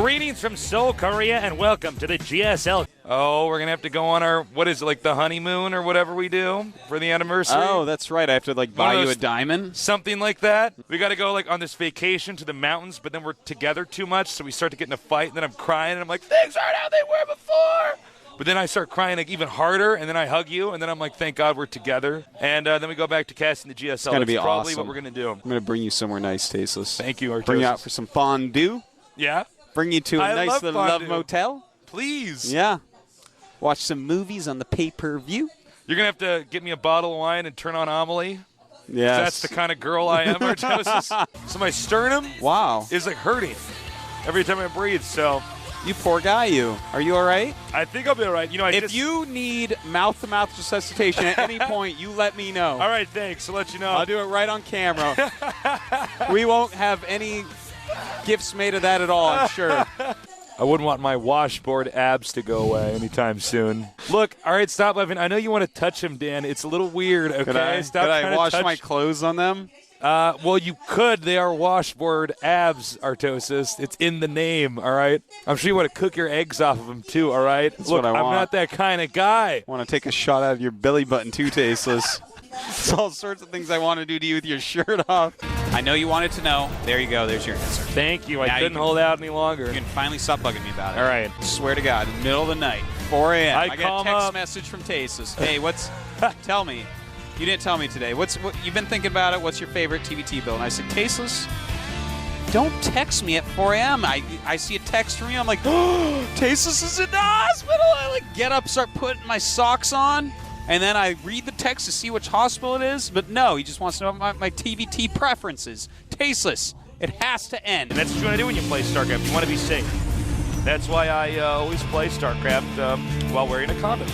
Greetings from Seoul, Korea, and welcome to the GSL. Oh, we're going to have to go on our, what is it, like the honeymoon or whatever we do for the anniversary? Oh, that's right. I have to, like, buy you a diamond? Something like that. We got to go, like, on this vacation to the mountains, but then we're together too much, so we start to get in a fight, and then I'm crying, and I'm like, things aren't how they were before. But then I start crying, like, even harder, and then I hug you, and then I'm like, thank God we're together. And then we go back to casting the GSL. It's going to be probably awesome. What we're going to do. I'm going to bring you somewhere nice, Tasteless. Thank you, Artosis. Bring you out for some fondue. Yeah? Bring you to a nice little love motel. Please. Yeah. Watch some movies on the pay-per-view. You're going to have to get me a bottle of wine and turn on Amelie. Yes. That's the kind of girl I am, Artosis. So my sternum is like hurting every time I breathe. So you poor guy, you. Are you all right? I think I'll be all right. You know, if you need mouth-to-mouth resuscitation at any point, you let me know. All right, thanks. I'll let you know. I'll do it right on camera. We won't have any gifts made of that at all, I'm sure. I wouldn't want my washboard abs to go away anytime soon. Look, all right, stop laughing. I know you want to touch him, Dan. It's a little weird, okay? Could I wash my clothes on them? Well, you could. They are washboard abs, Artosis. It's in the name, all right? I'm sure you want to cook your eggs off of them, too, all right? That's Look, what I want. I'm not that kind of guy. I want to take a shot out of your belly button, too, Tasteless. There's all sorts of things I want to do to you with your shirt off. I know you wanted to know. There you go. There's your answer. Thank you. I couldn't hold out any longer. You can finally stop bugging me about it. All right. Swear to God, in the middle of the night, 4 a.m. I get a text up. message from Tasteless. Hey, tell me. You didn't tell me today. What you've been thinking about it. What's your favorite TBT bill? And I said, Tasteless, don't text me at 4 a.m. I see a text from you. I'm like, oh, Tasteless is in the hospital. I like get up, start putting my socks on. And then I read the text to see which hospital it is. But no, he just wants to know my TBT preferences. Tasteless, it has to end. And that's what you want to do when you play StarCraft. You want to be safe. That's why I always play StarCraft while wearing a condom.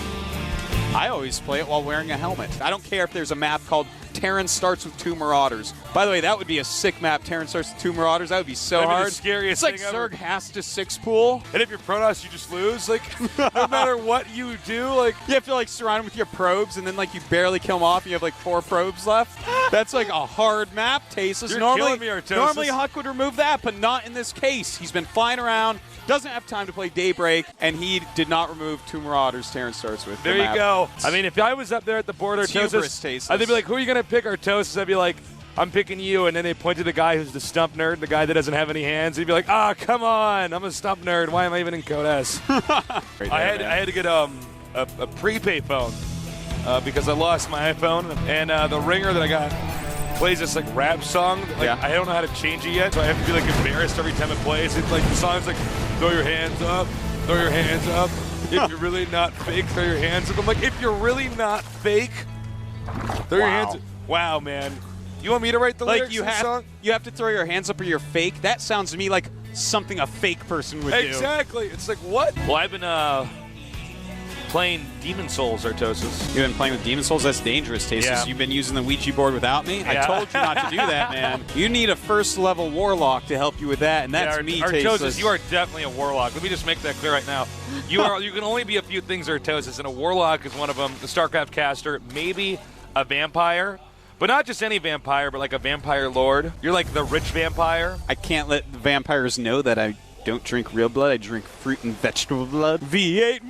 I always play it while wearing a helmet. I don't care if there's a map called Terran Starts with 2 Marauders. By the way, that would be a sick map, Terran Starts with 2 Marauders. That would be so hard. The scariest it's like Zerg has to 6 pool. And if you're Protoss, you just lose. Like, no matter what you do, like you have to like surround them with your probes, and then like you barely kill them off, and you have like 4 probes left. That's like a hard map, Tasteless. You're killing me, Artosis. Normally Huck would remove that, but not in this case. He's been flying around, doesn't have time to play Daybreak, and he did not remove 2 Marauders Terran Starts with. There you go. I mean, if I was up there at the border, Artosis, I'd be like, who are you going to pick, Artosis? I'd be like, I'm picking you. And then they point to the guy who's the stump nerd, the guy that doesn't have any hands. He'd be like, come on. I'm a stump nerd. Why am I even in Code S? I had to get a prepaid phone because I lost my iPhone. And the ringer that I got plays this like rap song. Like, I don't know how to change it yet, so I have to be like embarrassed every time it plays. It's like the song's like, throw your hands up, throw your hands up. If you're really not fake, throw your hands up. I'm like, if you're really not fake, throw your hands up. Wow, man. You want me to write the lyrics of the song? You have to throw your hands up or you're fake? That sounds to me like something a fake person would do. Exactly. It's like, what? Well, I've been playing Demon Souls, Artosis. You've been playing with Demon Souls? That's dangerous, Tasteless. Yeah. You've been using the Ouija board without me? I told you not to do that, man. You need a first-level warlock to help you with that, and that's me, Tasteless. You are definitely a warlock. Let me just make that clear right now. You can only be a few things, Artosis, and a warlock is one of them. The StarCraft caster, maybe a vampire. But not just any vampire, but like a vampire lord. You're like the rich vampire. I can't let the vampires know that I don't drink real blood. I drink fruit and vegetable blood. V8.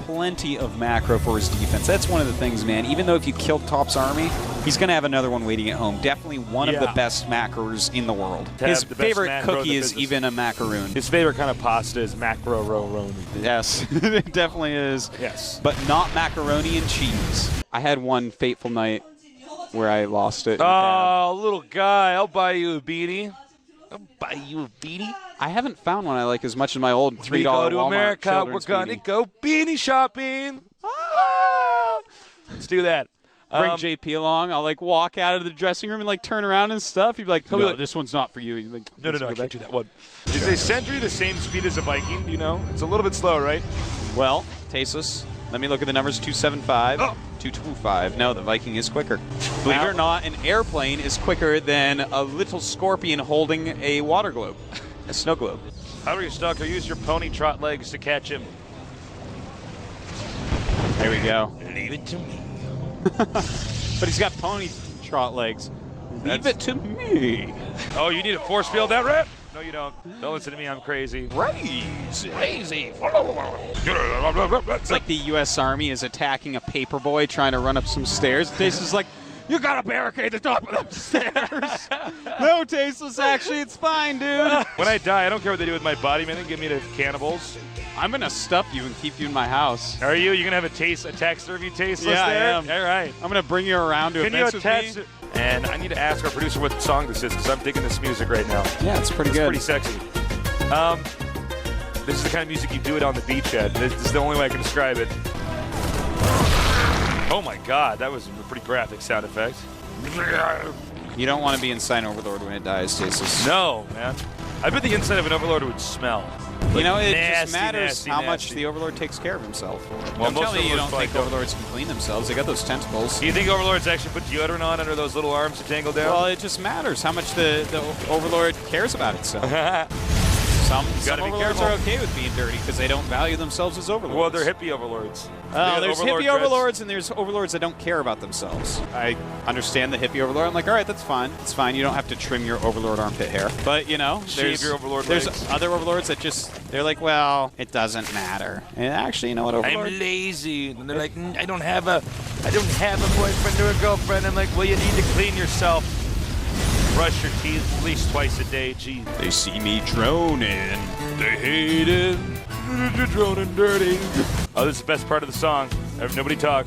Plenty of macro for his defense. That's one of the things, man. Even though if you kill Top's army, he's going to have another one waiting at home. Definitely one of the best macros in the world. His favorite cookie is even a macaroon. His favorite kind of pasta is macro-ro-ron. Yes, it definitely is. Yes. But not macaroni and cheese. I had one fateful night where I lost it. Oh, little guy. I'll buy you a beanie. I haven't found one I like as much as my old $3 We go to Walmart America, we're going to go beanie shopping. Ah! Let's do that. Bring JP along. I'll like walk out of the dressing room and like turn around and stuff. He'd be like, no, this one's not for you. He'd like, no, I can't do that one. Is a Sentry the same speed as a Viking? Do you know? It's a little bit slow, right? Well, Tasteless, let me look at the numbers. 275, 225. No, the Viking is quicker. Believe it or not, an airplane is quicker than a little scorpion holding a water globe, a snow globe. How are you, Stalker? Use your pony trot legs to catch him. There we go. Leave it to me. But he's got pony trot legs. Leave it to me. Oh, you need a force field that rep? No, you don't. Don't listen to me. I'm crazy. Crazy. It's like the U.S. Army is attacking a paperboy trying to run up some stairs. Tasteless is like, you gotta barricade the top of them stairs. No, Tasteless, actually, it's fine, dude. When I die, I don't care what they do with my body, man. They give me to cannibals. I'm gonna stuff you and keep you in my house. Are you? You gonna have a texter of you, Tasteless? Yeah, there? I am. All right. I'm gonna bring you around to Can a you mix attach with me. it? And I need to ask our producer what song this is because I'm digging this music right now. Yeah, it's pretty It's good. pretty sexy. This is the kind of music you do it on the beach at. This is the only way I can describe it. Oh my God, that was a pretty graphic sound effect. You don't want to be inside Overlord when it dies, Tasteless. No, man. I bet the inside of an Overlord would smell. You know, it nasty, just matters nasty, how nasty. much the Overlord takes care of himself. Well, Don't most tell me you Overlords don't think probably don't. Overlords can clean themselves. They got those tentacles. Do you think Overlords actually put deodorant on under those little arms to tangle down? Well, it just matters how much the Overlord cares about itself. Some gotta be Overlords careful. are okay with being dirty because they don't value themselves as Overlords. Well, they're hippie Overlords. There's Overlord hippie dreads. Overlords and there's Overlords that don't care about themselves. I understand the hippie Overlord. I'm like, all right, that's fine. It's fine. You don't have to trim your Overlord armpit hair. But, you know, Shave your Overlord there's legs. other Overlords that just, they're like, well, it doesn't matter. And actually, you know what, Overlord? I'm lazy. And they're like, I don't have a boyfriend or a girlfriend. I'm like, well, you need to clean yourself. Brush your teeth at least twice a day. Jeez. They see me droning. They hate it. You're droning dirty. Oh, this is the best part of the song. Nobody talk.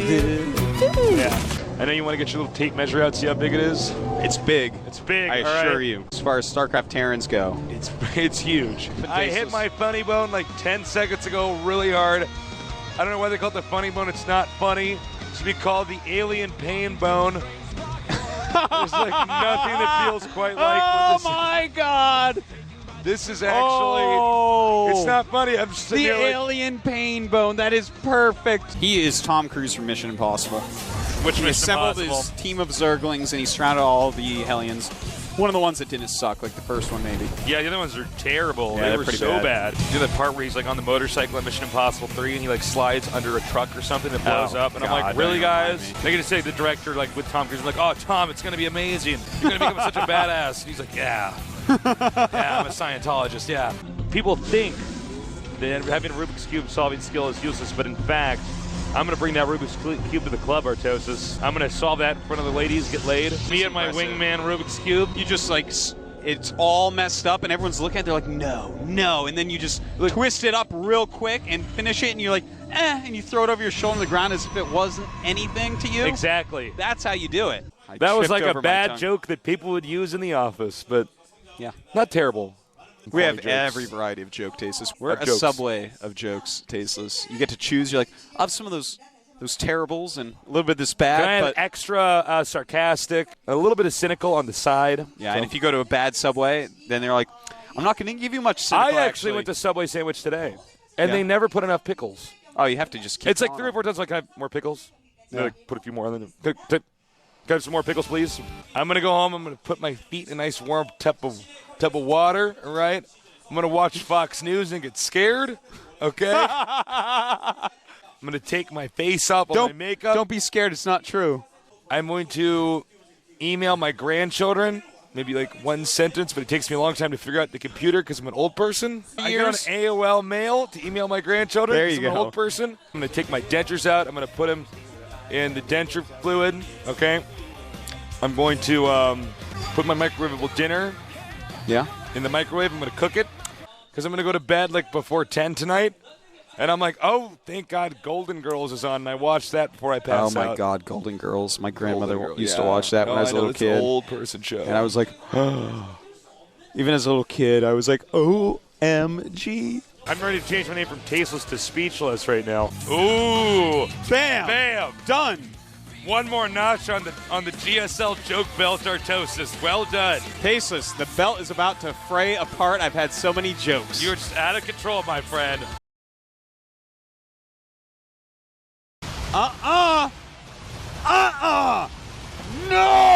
Yeah. I know you want to get your little tape measure out, see how big it is. It's big. It's big. I all assure right? you. As far as StarCraft Terrans go. It's huge. I hit my funny bone like 10 seconds ago really hard. I don't know why they call it the funny bone. It's not funny. It should be called the alien pain bone. There's like nothing that feels quite like what this my God! This is actually, it's not funny. I'm just sitting The here like, alien pain bone. That is perfect. He is Tom Cruise from Mission Impossible. which He Mission assembled Impossible. his team of Zerglings and he surrounded all the Hellions. One of the ones that didn't suck, like the first one maybe. Yeah, the other ones are terrible. Yeah, they they're were pretty so bad. bad. You know the part where he's like on the motorcycle at Mission Impossible 3 and he like slides under a truck or something that blows up. And I'm like, God, really, don't remind guys? me. They're going to say the director, like with Tom Cruise, like, oh, Tom, it's going to be amazing. You're going to become such a badass. And he's like, yeah. Yeah, I'm a Scientologist, yeah. People think that having a Rubik's Cube solving skill is useless, but in fact, I'm going to bring that Rubik's Cube to the club, Artosis. I'm going to solve that in front of the ladies, get laid. Me and my impressive. wingman Rubik's Cube. You just like, it's all messed up and everyone's looking at it, they're like, no, no. And then you just twist it up real quick and finish it and you're like, and you throw it over your shoulder on the ground as if it wasn't anything to you. Exactly. That's how you do it. That was like tripped a over my bad tongue. joke that people would use in the office, but Yeah. not terrible. We have jokes. every variety of joke tasteless. We're Of a jokes. subway of jokes tasteless. You get to choose. You're like, I'll have some of those terribles and a little bit of this bad. Can I have but extra sarcastic, a little bit of cynical on the side? yeah, So- and if you go to a bad subway, then they're like, I'm not going to give you much cynical. I actually went to Subway sandwich today, and Yeah. they never put enough pickles. Oh, you have to just keep It's like going 3 or on. 4 times like, can I have more pickles? Yeah. They're like, put a few more on them. Can I have some more pickles, please? I'm going to go home. I'm going to put my feet in a nice warm tub of water, all right? I'm going to watch Fox News and get scared, okay? I'm going to take my face off, all my makeup. Don't be scared. It's not true. I'm going to email my grandchildren, maybe like one sentence, but it takes me a long time to figure out the computer because I'm an old person. I get on Years. AOL Mail to email my grandchildren There 'cause you I'm an go. old person. I'm going to take my dentures out. I'm going to put them in the denture fluid, okay? I'm going to put my microwavable dinner Yeah. in the microwave. I'm going to cook it because I'm going to go to bed like before 10 tonight. And I'm like, oh, thank God Golden Girls is on. And I watched that before I passed out. Oh my God, Golden Girls! My grandmother Golden Girl, used to yeah. watch that when I was a little It's kid, an old person show. and I was like, even as a little kid, I was like, OMG! I'm ready to change my name from Tasteless to Speechless right now. Ooh, Bam! bam, Done. one more notch on the GSL joke belt, Artosis. Well done. Tasteless, the belt is about to fray apart. I've had so many jokes. You're just out of control, my friend. No!